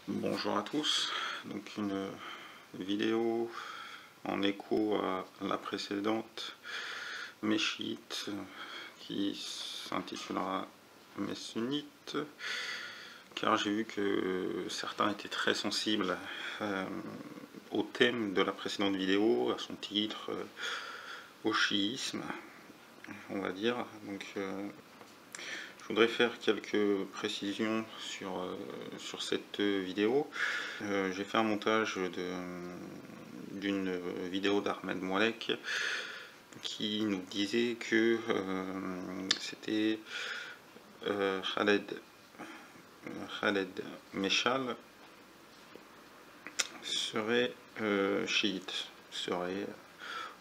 Bonjour à tous, donc une vidéo en écho à la précédente, mes chiites, qui s'intitulera mes sunnites, car j'ai vu que certains étaient très sensibles au thème de la précédente vidéo, à son titre, au chiisme, on va dire. Donc je voudrais faire quelques précisions sur cette vidéo. J'ai fait un montage d'une vidéo d'Ahmed Moalek qui nous disait que c'était Khaled Meshal serait chiite, serait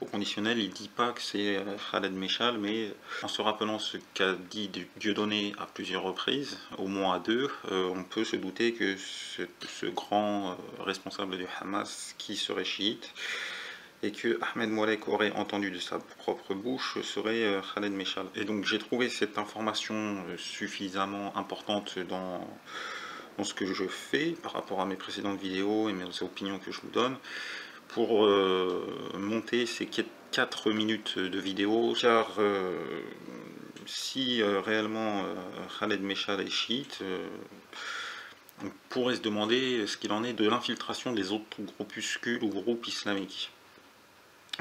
au conditionnel. Il ne dit pas que c'est Khaled Meshal, mais en se rappelant ce qu'a dit Dieudonné à plusieurs reprises, au moins à deux, on peut se douter que ce grand responsable du Hamas qui serait chiite, et que Ahmed Moalek aurait entendu de sa propre bouche, serait Khaled Meshal. Et donc j'ai trouvé cette information suffisamment importante dans ce que je fais par rapport à mes précédentes vidéos et mes opinions que je vous donne, pour monter ces 4 minutes de vidéo, car si réellement Khaled Meshal est chiite, on pourrait se demander ce qu'il en est de l'infiltration des autres groupuscules ou groupes islamiques.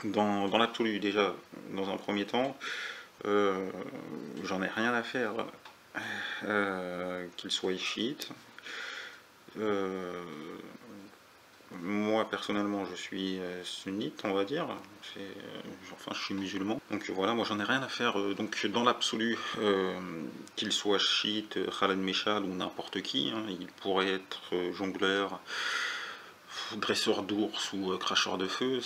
Dans l'absolu, déjà, dans un premier temps, j'en ai rien à faire qu'il soit chiite. Moi personnellement je suis sunnite, on va dire, enfin je suis musulman, donc voilà, moi j'en ai rien à faire, donc dans l'absolu, qu'il soit chiite, Khaled Meshal ou n'importe qui, hein, il pourrait être jongleur, dresseur d'ours ou cracheur de feu,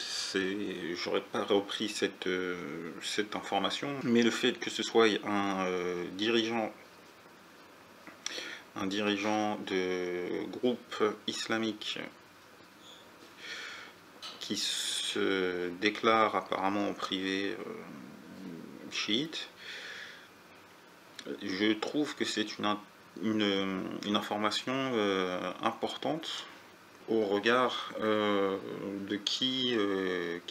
j'aurais pas repris cette information, mais le fait que ce soit un dirigeant de groupe islamique qui se déclare apparemment en privé chiite, je trouve que c'est une information importante au regard de qui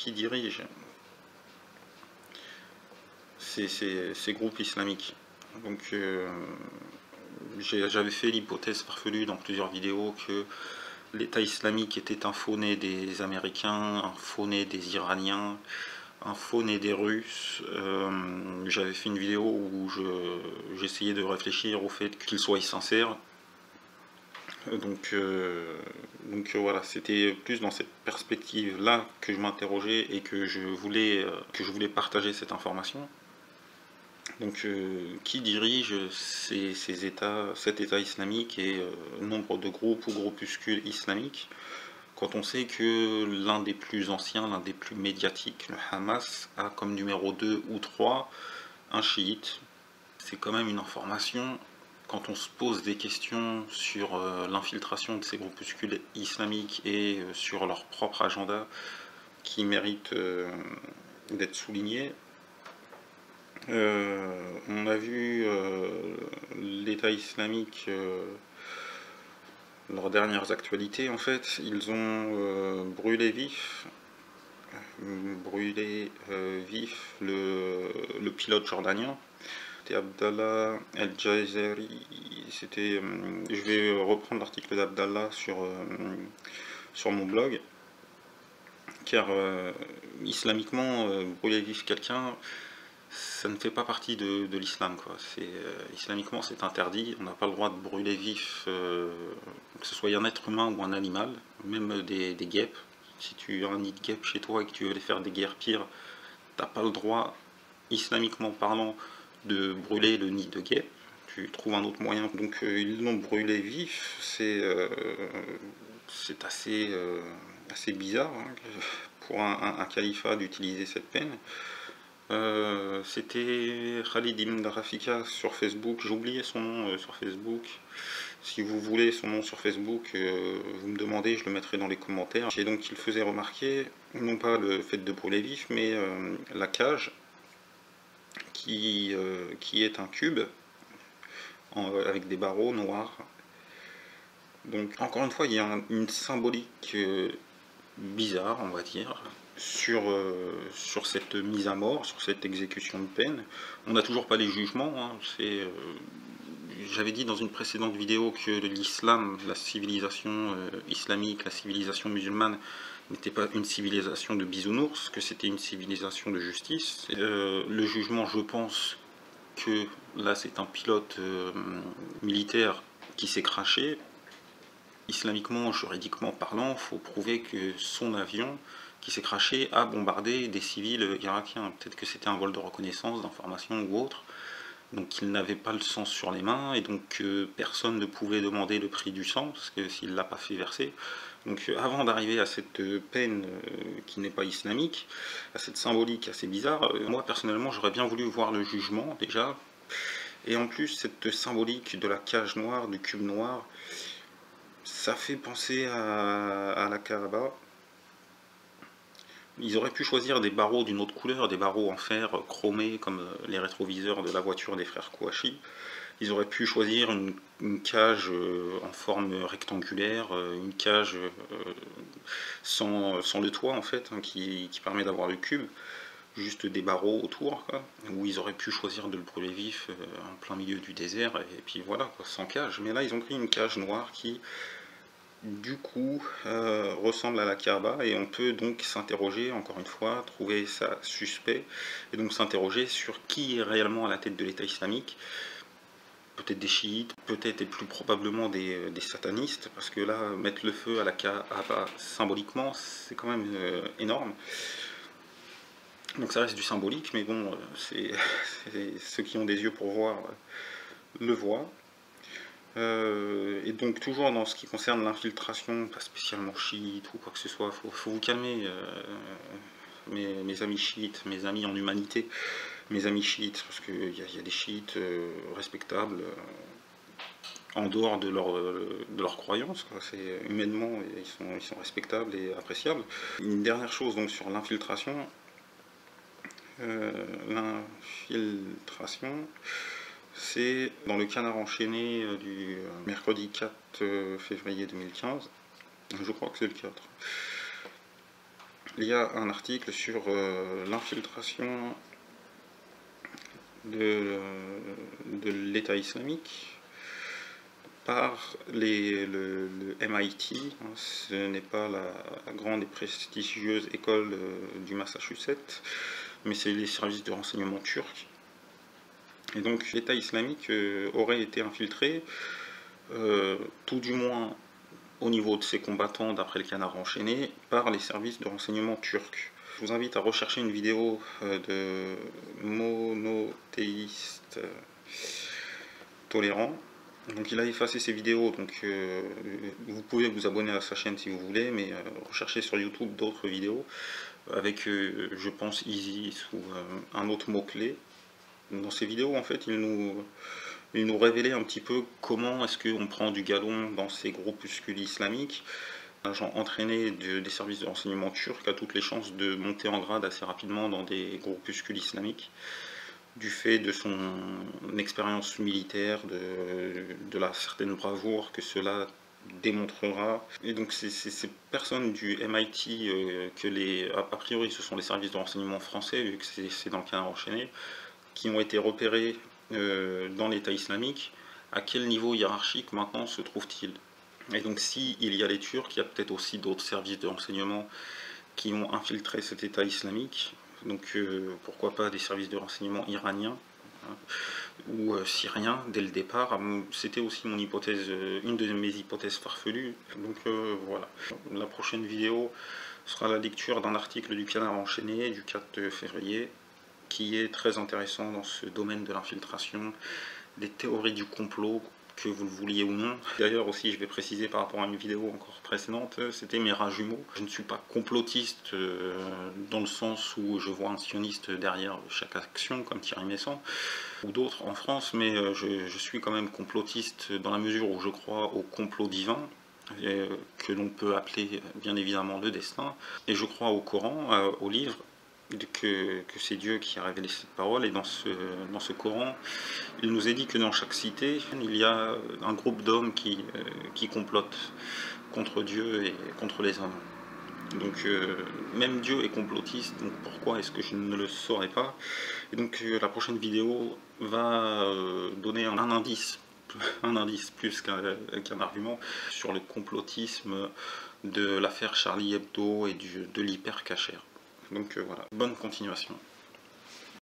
dirige ces groupes islamiques. Donc j'avais fait l'hypothèse farfelue dans plusieurs vidéos que l'État islamique était un faux-né des Américains, un faux-né des Iraniens, un faux-né des Russes. J'avais fait une vidéo où j'essayais de réfléchir au fait qu'ils soient sincères. Donc voilà, c'était plus dans cette perspective-là que je m'interrogeais et que je voulais partager cette information. Donc qui dirige cet État islamique et nombre de groupes ou groupuscules islamiques, quand on sait que l'un des plus anciens, l'un des plus médiatiques, le Hamas, a comme numéro 2 ou 3 un chiite. C'est quand même une information, quand on se pose des questions sur l'infiltration de ces groupuscules islamiques et sur leur propre agenda, qui mérite d'être souligné. On a vu l'État islamique, leurs dernières actualités, en fait, ils ont brûlé vif le pilote jordanien. C'était Abdallah El Jazairi. Je vais reprendre l'article d'Abdallah sur mon blog, car islamiquement, brûler vif quelqu'un, ça ne fait pas partie de l'islam, quoi. Islamiquement c'est interdit, on n'a pas le droit de brûler vif, que ce soit un être humain ou un animal, même des guêpes. Si tu as un nid de guêpes chez toi et que tu veux les faire des guerres pires, t'as pas le droit, islamiquement parlant, de brûler le nid de guêpes. Tu trouves un autre moyen. Donc ils l'ont brûlé vif, c'est assez bizarre, hein, pour un califat d'utiliser cette peine. C'était Khalid Ibn Rafika sur Facebook, j'ai oublié son nom sur Facebook. Si vous voulez son nom sur Facebook, vous me demandez, je le mettrai dans les commentaires. Et donc il faisait remarquer, non pas le fait de brûler vif, mais la cage, qui est un cube avec des barreaux noirs, Donc encore une fois, il y a une symbolique bizarre, on va dire, sur cette mise à mort, sur cette exécution de peine. On n'a toujours pas les jugements, hein, j'avais dit dans une précédente vidéo que l'islam, la civilisation islamique, la civilisation musulmane, n'était pas une civilisation de bisounours, que c'était une civilisation de justice. Le jugement, je pense que là c'est un pilote militaire qui s'est craché. Islamiquement, juridiquement parlant, il faut prouver que son avion qui s'est craché a bombardé des civils irakiens. Peut-être que c'était un vol de reconnaissance, d'information ou autre. Donc il n'avait pas le sang sur les mains et donc personne ne pouvait demander le prix du sang parce que s'il ne l'a pas fait verser. Donc avant d'arriver à cette peine qui n'est pas islamique, à cette symbolique assez bizarre, moi personnellement j'aurais bien voulu voir le jugement déjà. Et en plus cette symbolique de la cage noire, du cube noir, ça fait penser à la Kaaba. Ils auraient pu choisir des barreaux d'une autre couleur, des barreaux en fer chromés comme les rétroviseurs de la voiture des frères Kouachi. Ils auraient pu choisir une cage en forme rectangulaire, une cage sans le toit en fait, hein, qui permet d'avoir le cube, juste des barreaux autour, quoi, où ils auraient pu choisir de le brûler vif en plein milieu du désert, et puis voilà, quoi, sans cage. Mais là ils ont pris une cage noire qui du coup ressemble à la Kaaba, et on peut donc s'interroger, encore une fois, trouver ça suspect, et donc s'interroger sur qui est réellement à la tête de l'État islamique. Peut-être des chiites, peut-être et plus probablement des satanistes, parce que là, mettre le feu à la Kaaba symboliquement, c'est quand même énorme. Donc ça reste du symbolique, mais bon, ceux qui ont des yeux pour voir le voient. Et donc toujours dans ce qui concerne l'infiltration, pas spécialement chiite ou quoi que ce soit, faut vous calmer, mes amis chiites, mes amis en humanité, mes amis chiites, parce qu'il y a des chiites respectables en dehors de leur croyance, c'est humainement, ils sont respectables et appréciables. Une dernière chose donc sur l'infiltration, c'est dans le Canard enchaîné du mercredi 4 février 2015, je crois que c'est le 4. Il y a un article sur l'infiltration de l'État islamique par le MIT, hein, ce n'est pas la grande et prestigieuse école du Massachusetts, mais c'est les services de renseignement turcs. Et donc l'État islamique aurait été infiltré, tout du moins au niveau de ses combattants, d'après le Canard enchaîné, par les services de renseignement turcs. Je vous invite à rechercher une vidéo de monothéiste tolérant. Donc il a effacé ses vidéos, donc vous pouvez vous abonner à sa chaîne si vous voulez, mais recherchez sur YouTube d'autres vidéos avec, je pense, Isis ou un autre mot-clé. Dans ces vidéos, en fait, il nous révélait un petit peu comment est-ce qu'on prend du galon dans ces groupuscules islamiques. Un agent entraîné des services de renseignement turcs a toutes les chances de monter en grade assez rapidement dans des groupuscules islamiques, du fait de son expérience militaire, de la certaine bravoure que cela démontrera. Et donc ces personnes du MIT, a priori ce sont les services de renseignement français, vu que c'est dans le Canard enchaîné, qui ont été repérés dans l'État islamique, à quel niveau hiérarchique maintenant se trouve-t-il? Et donc s'il y a les Turcs, il y a peut-être aussi d'autres services de renseignement qui ont infiltré cet État islamique, donc pourquoi pas des services de renseignement iraniens, hein, ou syriens dès le départ. C'était aussi mon hypothèse, une de mes hypothèses farfelues. Donc voilà. La prochaine vidéo sera la lecture d'un article du Canard enchaîné du 4 février, qui est très intéressant dans ce domaine de l'infiltration, des théories du complot, que vous le vouliez ou non. D'ailleurs aussi, je vais préciser par rapport à une vidéo encore précédente, c'était mes rats jumeaux. Je ne suis pas complotiste dans le sens où je vois un sioniste derrière chaque action, comme Thierry Messant, ou d'autres en France, mais je suis quand même complotiste dans la mesure où je crois au complot divin, que l'on peut appeler bien évidemment le destin, et je crois au Coran, au livre, que c'est Dieu qui a révélé cette parole, et dans ce Coran, il nous est dit que dans chaque cité, il y a un groupe d'hommes qui complotent contre Dieu et contre les hommes. Donc même Dieu est complotiste, donc pourquoi est-ce que je ne le saurais pas? Et donc la prochaine vidéo va donner un indice, plus qu'un argument sur le complotisme de l'affaire Charlie Hebdo et de l'hyper cachère. Donc voilà, bonne continuation.